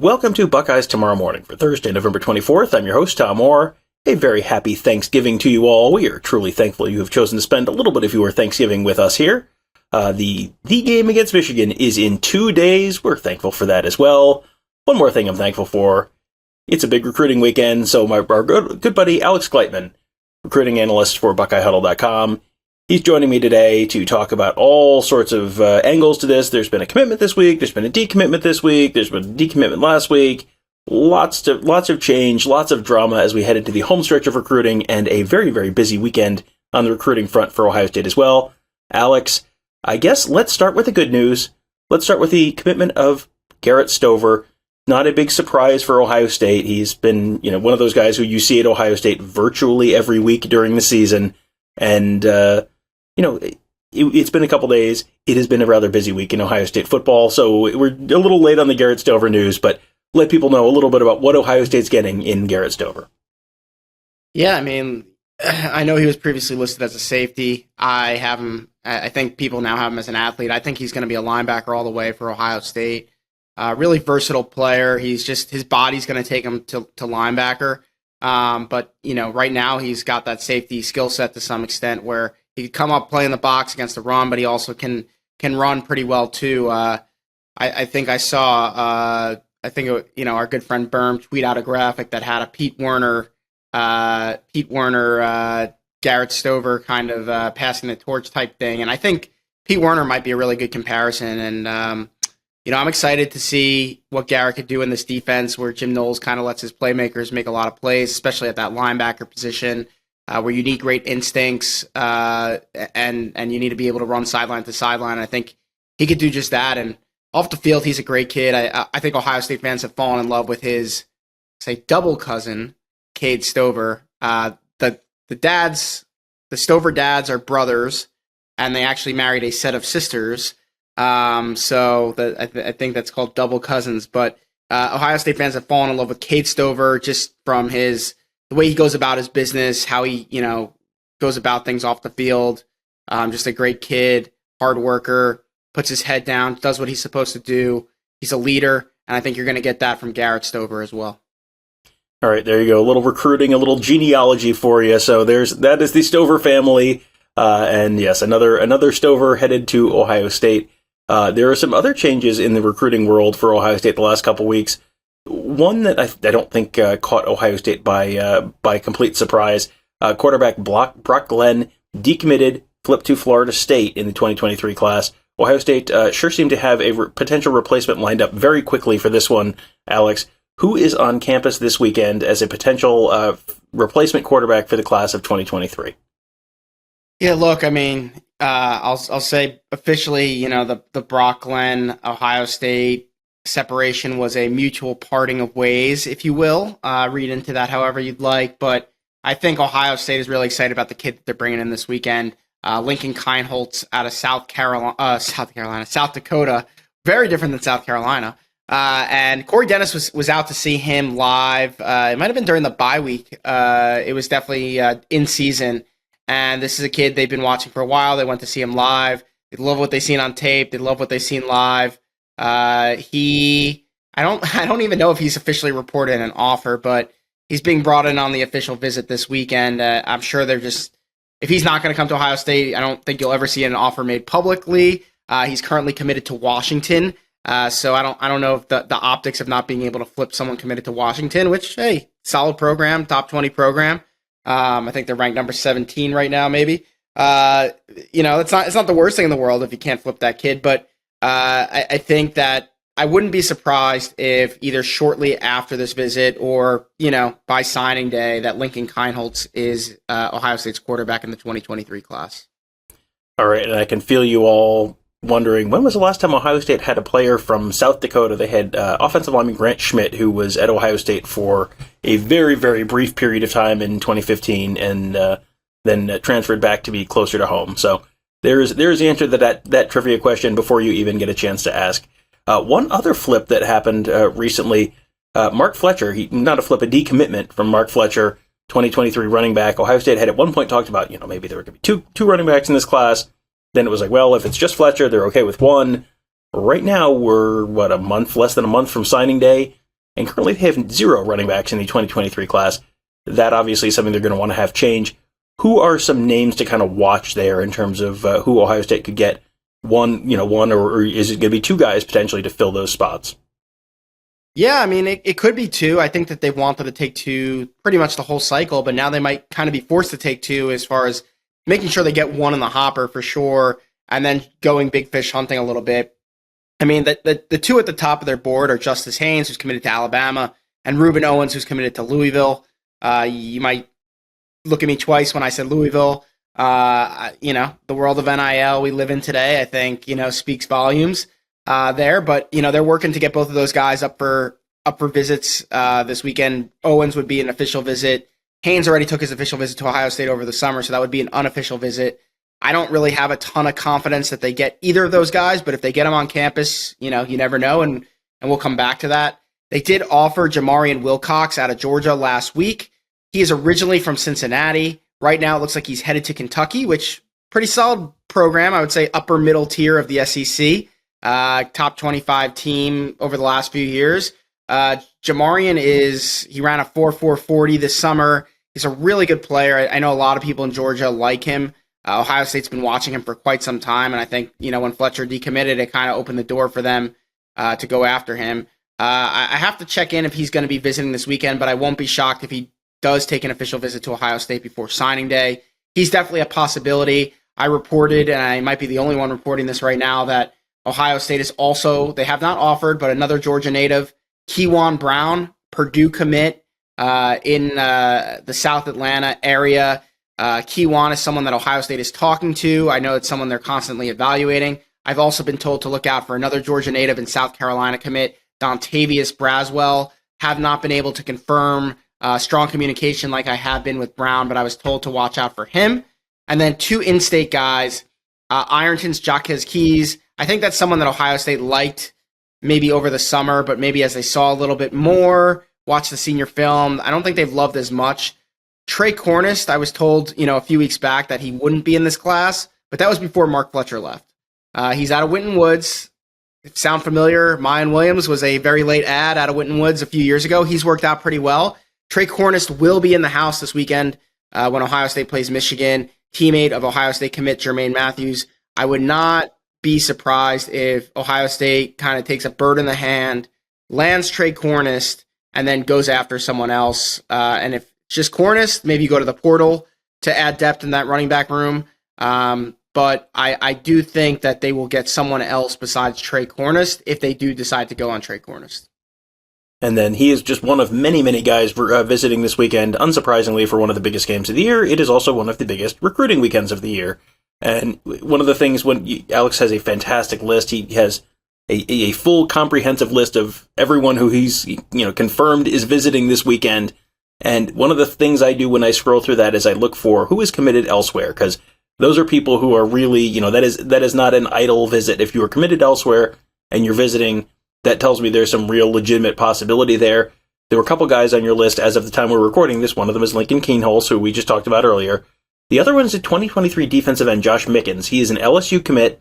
Welcome to Buckeyes Tomorrow Morning for Thursday, November 24th. I'm your host, Tom Orr. A very happy Thanksgiving to you all. We are truly thankful you have chosen to spend a little bit of your Thanksgiving with us here. The game against Michigan is in 2 days. We're thankful for that as well. One more thing I'm thankful for. It's a big recruiting weekend, so our good buddy Alex Gleitman, recruiting analyst for BuckeyeHuddle.com, he's joining me today to talk about all sorts of angles to this. There's been a commitment this week. There's been a decommitment this week. There's been a decommitment last week. Lots of change, lots of drama as we head into the home stretch of recruiting and a very, very busy weekend on the recruiting front for Ohio State as well. Alex, I guess let's start with the good news. Let's start with the commitment of Garrett Stover. Not a big surprise for Ohio State. He's been, one of those guys who you see at Ohio State virtually every week during the season. And, it's been a couple days. It has been a rather busy week in Ohio State football. So we're a little late on the Garrett Stover news, but let people know a little bit about what Ohio State's getting in Garrett Stover. Yeah, I know he was previously listed as a safety. I have him. I think people now have him as an athlete. I think he's going to be a linebacker all the way for Ohio State. Really versatile player. His body's going to take him to linebacker. But right now he's got that safety skill set to some extent where he can come up, play in the box against the run, but he also can run pretty well too. I think I saw. Our good friend Berm tweet out a graphic that had a Pete Werner, Garrett Stover kind of passing the torch type thing. And I think Pete Werner might be a really good comparison. And, I'm excited to see what Garrett could do in this defense where Jim Knowles kind of lets his playmakers make a lot of plays, especially at that linebacker position where you need great instincts and you need to be able to run sideline to sideline. I think he could do just that. And off the field, he's a great kid. I think Ohio State fans have fallen in love with his, double cousin, Cade Stover. The Stover dads are brothers, and they actually married a set of sisters. I think that's called double cousins. But Ohio State fans have fallen in love with Cade Stover just from the way he goes about his business, how he goes about things off the field. Just a great kid, hard worker. Puts his head down, does what he's supposed to do. He's a leader, and I think you're going to get that from Garrett Stover as well. All right, there you go. A little recruiting, a little genealogy for you. So that is the Stover family. And yes, another Stover headed to Ohio State. There are some other changes in the recruiting world for Ohio State the last couple weeks. One that I don't think caught Ohio State by complete surprise. Quarterback Brock Glenn decommitted, flipped to Florida State in the 2023 class. Ohio State sure seemed to have a potential replacement lined up very quickly for this one. Alex, who is on campus this weekend as a potential replacement quarterback for the class of 2023? Yeah, look, I'll say officially, the Brock Glenn Ohio State separation was a mutual parting of ways, if you will. Read into that however you'd like, but I think Ohio State is really excited about the kid that they're bringing in this weekend. Lincoln Kienholz out of South Dakota, very different than South Carolina. And Corey Dennis was out to see him live. It might have been during the bye week. It was definitely in season. And this is a kid they've been watching for a while. They went to see him live. They love what they've seen on tape. They love what they've seen live. I don't even know if he's officially reported an offer, but he's being brought in on the official visit this weekend. I'm sure if he's not going to come to Ohio State, I don't think you'll ever see an offer made publicly. He's currently committed to Washington, so I don't know if the optics of not being able to flip someone committed to Washington, which, hey, solid program, top 20 program. I think they're ranked number 17 right now, maybe. It's not the worst thing in the world if you can't flip that kid, but I think that I wouldn't be surprised if either shortly after this visit or, by signing day that Lincoln Kienholz is Ohio State's quarterback in the 2023 class. All right, and I can feel you all wondering, when was the last time Ohio State had a player from South Dakota? They had offensive lineman Grant Schmidt, who was at Ohio State for a very, very brief period of time in 2015 and then transferred back to be closer to home. So there's the answer to that trivia question before you even get a chance to ask. One other flip that happened recently, Mark Fletcher, not a flip, a decommitment from Mark Fletcher, 2023 running back. Ohio State had at one point talked about, maybe there were going to be two running backs in this class. Then it was like, well, if it's just Fletcher, they're okay with one. Right now, we're, less than a month from signing day. and currently they have 0 running backs in the 2023 class. That obviously is something they're going to want to have change. Who are some names to kind of watch there in terms of who Ohio State could get? One, or is it going to be 2 guys potentially to fill those spots? Yeah, I mean, it could be 2. I think that they've wanted to take 2 pretty much the whole cycle, but now they might kind of be forced to take 2 as far as making sure they get 1 in the hopper for sure, and then going big fish hunting a little bit. I mean, the 2 at the top of their board are Justice Haynes, who's committed to Alabama, and Reuben Owens, who's committed to Louisville. You might look at me twice when I said Louisville. The world of NIL we live in today, I think, speaks volumes there. But, they're working to get both of those guys up for visits this weekend. Owens would be an official visit. Haynes already took his official visit to Ohio State over the summer, so that would be an unofficial visit. I don't really have a ton of confidence that they get either of those guys, but if they get them on campus, you never know, and we'll come back to that. They did offer Jamarian Wilcox out of Georgia last week. He is originally from Cincinnati. Right now, it looks like he's headed to Kentucky, which pretty solid program. I would say upper middle tier of the SEC, top 25 team over the last few years. Jamarian he ran a 4.440 this summer. He's a really good player. I know a lot of people in Georgia like him. Ohio State's been watching him for quite some time, and I think, when Fletcher decommitted, it kind of opened the door for them to go after him. I have to check in if he's going to be visiting this weekend, but I won't be shocked if he does take an official visit to Ohio State before signing day. He's definitely a possibility. I reported, and I might be the only one reporting this right now, that Ohio State is also, they have not offered, but another Georgia native, Kewan Brown, Purdue commit in the South Atlanta area. Kewan is someone that Ohio State is talking to. I know it's someone they're constantly evaluating. I've also been told to look out for another Georgia native and South Carolina commit, Dontavius Braswell. Have not been able to confirm strong communication like I have been with Brown, but I was told to watch out for him. And then 2 in-state guys, Ironton's Jaquez Keys. I think that's someone that Ohio State liked maybe over the summer, but maybe as they saw a little bit more, watched the senior film, I don't think they've loved as much. Trey Cornist, I was told, a few weeks back that he wouldn't be in this class, but that was before Mark Fletcher left. He's out of Winton Woods. Sound familiar? Mayan Williams was a very late ad out of Winton Woods a few years ago. He's worked out pretty well. Trey Cornist will be in the house this weekend when Ohio State plays Michigan. Teammate of Ohio State commit Jermaine Matthews. I would not be surprised if Ohio State kind of takes a bird in the hand, lands Trey Cornist, and then goes after someone else. And if it's just Cornist, maybe you go to the portal to add depth in that running back room. But I do think that they will get someone else besides Trey Cornist if they do decide to go on Trey Cornist. And then he is just one of many, many guys visiting this weekend. Unsurprisingly, for one of the biggest games of the year, it is also one of the biggest recruiting weekends of the year. And one of the things Alex has a fantastic list. He has a full comprehensive list of everyone who he's confirmed is visiting this weekend. And one of the things I do when I scroll through that is I look for who is committed elsewhere, because those are people who are really, that is not an idle visit. If you are committed elsewhere and you're visiting, that tells me there's some real legitimate possibility there. There were a couple guys on your list as of the time we're recording this. One of them is Lincoln Kienholz, who we just talked about earlier. The other one is a 2023 defensive end, Josh Mickens. He is an LSU commit,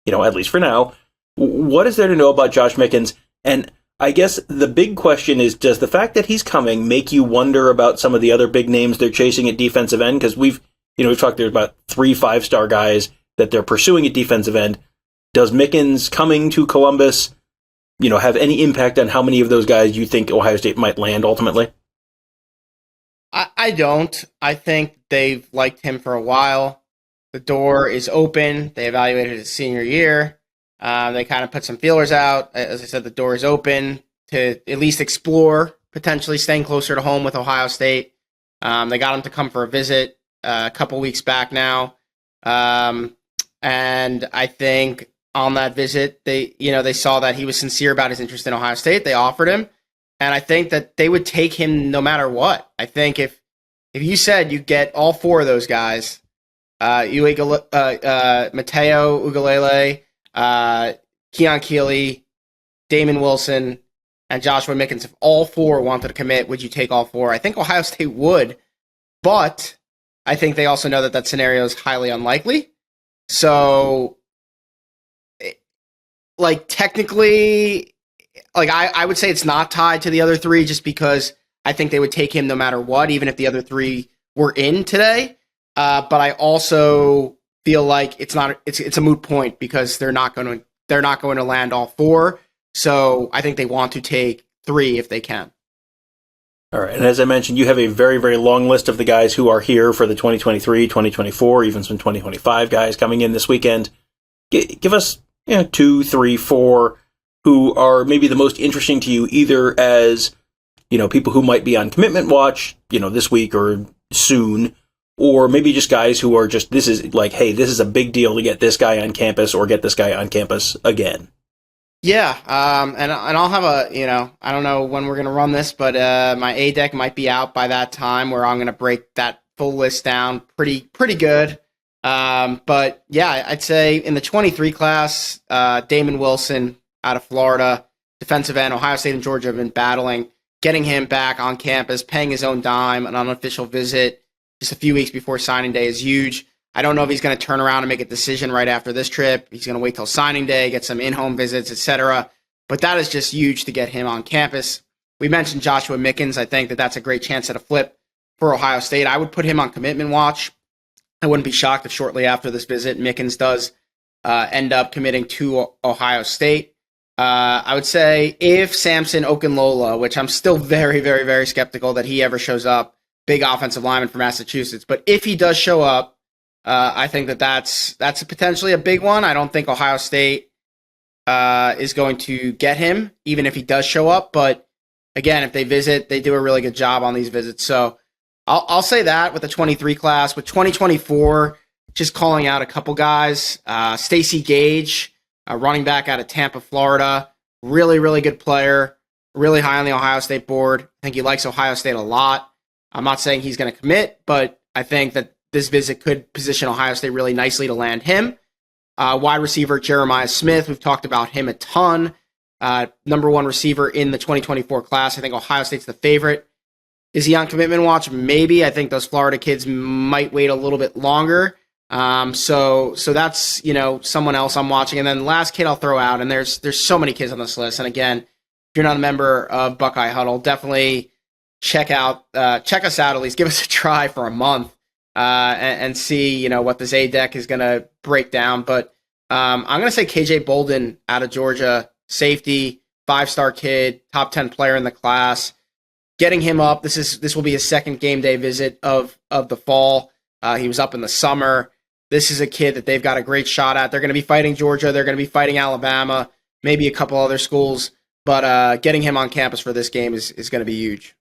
at least for now. What is there to know about Josh Mickens? And I guess the big question is, does the fact that he's coming make you wonder about some of the other big names they're chasing at defensive end? Because we've talked there about 3 5-star guys that they're pursuing at defensive end. Does Mickens coming to Columbus have any impact on how many of those guys you think Ohio State might land ultimately? I don't. I think they've liked him for a while. The door is open. They evaluated his senior year. They kind of put some feelers out. As I said, the door is open to at least explore potentially staying closer to home with Ohio State. They got him to come for a visit a couple weeks back now. And I think on that visit, they saw that he was sincere about his interest in Ohio State. They offered him, and I think that they would take him no matter what. I think if you said you get all 4 of those guys, Mateo Ugalele, Keon Keeley, Damon Wilson, and Joshua Mickens, if all 4 wanted to commit, would you take all 4? I think Ohio State would, but I think they also know that scenario is highly unlikely. So, technically, like I would say it's not tied to the other three just because I think they would take him no matter what, even if the other three were in today. But I also feel like it's a moot point because they're not going to land all four. So I think they want to take three if they can. All right, and as I mentioned, you have a very, very long list of the guys who are here for the 2023, 2024, even some 2025 guys coming in this weekend. Give us 2, 3, 4 who are maybe the most interesting to you, either as people who might be on commitment watch, this week or soon, or maybe just guys who are just, this is like, hey, this is a big deal to get this guy on campus or get this guy on campus again. Yeah, and I'll have I don't know when we're going to run this, but my A deck might be out by that time where I'm going to break that full list down pretty good. But yeah, I'd say in the 23 class, Damon Wilson out of Florida, defensive end, Ohio State and Georgia have been battling. Getting him back on campus, paying his own dime, an unofficial visit just a few weeks before signing day is huge. I don't know if he's going to turn around and make a decision right after this trip. He's going to wait till signing day, get some in-home visits, etc. But that is just huge to get him on campus. We mentioned Joshua Mickens. I think that's a great chance at a flip for Ohio State. I would put him on commitment watch. I wouldn't be shocked if shortly after this visit, Mickens does end up committing to Ohio State. I would say if Samson Okunlola, which I'm still very, very, very skeptical that he ever shows up, big offensive lineman for Massachusetts, but if he does show up, I think that's potentially a big one. I don't think Ohio State is going to get him, even if he does show up. But again, if they visit, they do a really good job on these visits. So I'll say that with the 23 class. With 2024, just calling out a couple guys. Stacey Gage, running back out of Tampa, Florida. Really, really good player. Really high on the Ohio State board. I think he likes Ohio State a lot. I'm not saying he's going to commit, but I think that this visit could position Ohio State really nicely to land him. Wide receiver Jeremiah Smith, we've talked about him a ton. Number one receiver in the 2024 class. I think Ohio State's the favorite. Is he on commitment watch? Maybe. I think those Florida kids might wait a little bit longer. So that's someone else I'm watching. And then the last kid I'll throw out, and there's so many kids on this list. And again, if you're not a member of Buckeye Huddle, definitely check us out, at least give us a try for a month. And see, what this A deck is going to break down. But I'm going to say KJ Bolden out of Georgia, safety, 5-star kid, top 10 player in the class. Getting him up, this will be his second game day visit of the fall. He was up in the summer. This is a kid that they've got a great shot at. They're going to be fighting Georgia. They're going to be fighting Alabama, maybe a couple other schools. But getting him on campus for this game is going to be huge.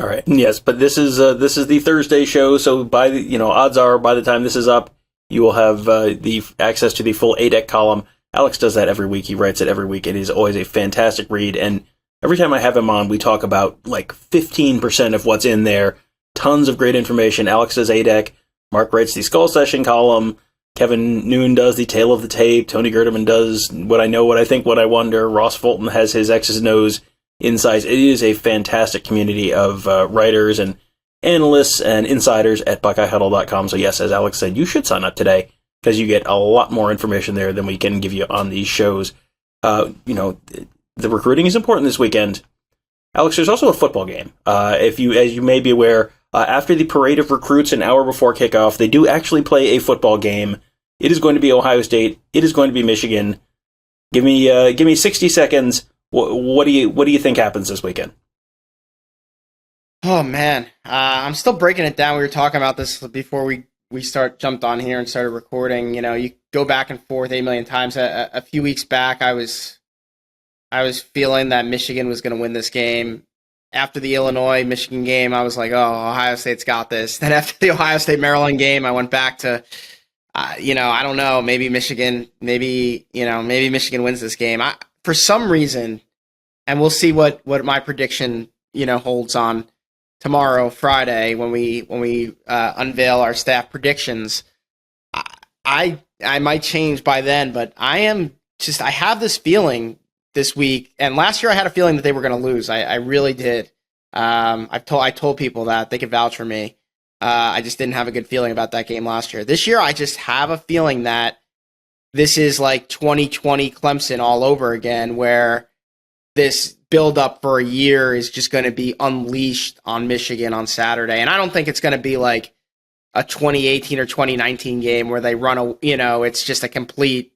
All right. Yes, but this is the Thursday show, so odds are by the time this is up, you will have the access to the full A-Deck column. Alex does that every week. He writes it every week. It is always a fantastic read, and every time I have him on, we talk about like 15% of what's in there. Tons of great information. Alex does A-Deck. Mark writes the Skull Session column. Kevin Noon does the Tale of the Tape. Tony Gerdeman does What I Know, What I Think, What I Wonder. Ross Fulton has his X's and O's insights. It is a fantastic community of writers and analysts and insiders at BuckeyeHuddle.com. So yes, as Alex said, you should sign up today because you get a lot more information there than we can give you on these shows. The recruiting is important this weekend. Alex, there's also a football game. As you may be aware, after the parade of recruits an hour before kickoff, they do actually play a football game. It is going to be Ohio State. It is going to be Michigan. Give me 60 seconds. What do you think happens this weekend? Oh man, I'm still breaking it down. We were talking about this before we jumped on here and started recording. You go back and forth 8 million times. A few weeks back, I was feeling that Michigan was going to win this game. After the Illinois-Michigan game, I was like, oh, Ohio State's got this. Then after the Ohio State-Maryland game, I went back to, I don't know, maybe Michigan wins this game. For some reason, and we'll see what my prediction, holds on tomorrow, Friday, when we unveil our staff predictions. I might change by then, but I have this feeling this week, and last year I had a feeling that they were going to lose. I really did. I told people that they could vouch for me. I just didn't have a good feeling about that game last year. This year, I just have a feeling that this is like 2020 Clemson all over again, where this build up for a year is just going to be unleashed on Michigan on Saturday. And I don't think it's going to be like a 2018 or 2019 game where they it's just a complete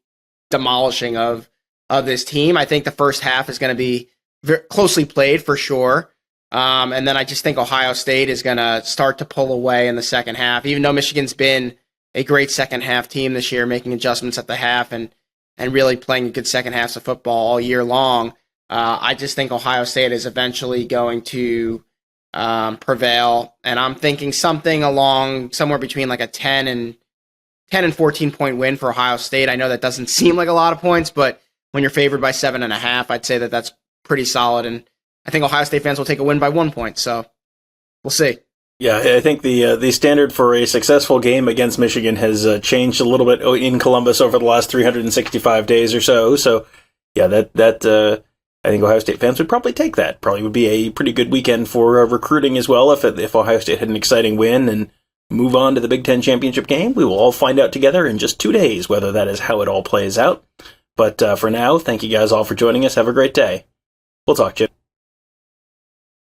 demolishing of this team. I think the first half is going to be very closely played for sure. And then I just think Ohio State is going to start to pull away in the second half, even though Michigan's been a great second half team this year, making adjustments at the half and really playing good second halves of football all year long. I just think Ohio State is eventually going to prevail, and I'm thinking something along somewhere between like a 10 and 14 point win for Ohio State. I know that doesn't seem like a lot of points, but when you're favored by 7.5, I'd say that that's pretty solid, and I think Ohio State fans will take a win by 1 point. So we'll see. Yeah, I think the standard for a successful game against Michigan has changed a little bit in Columbus over the last 365 days or so. So, yeah, that I think Ohio State fans would probably take that. Probably would be a pretty good weekend for recruiting as well if Ohio State had an exciting win and move on to the Big Ten championship game. We will all find out together in just 2 days whether that is how it all plays out. But for now, thank you guys all for joining us. Have a great day. We'll talk to you.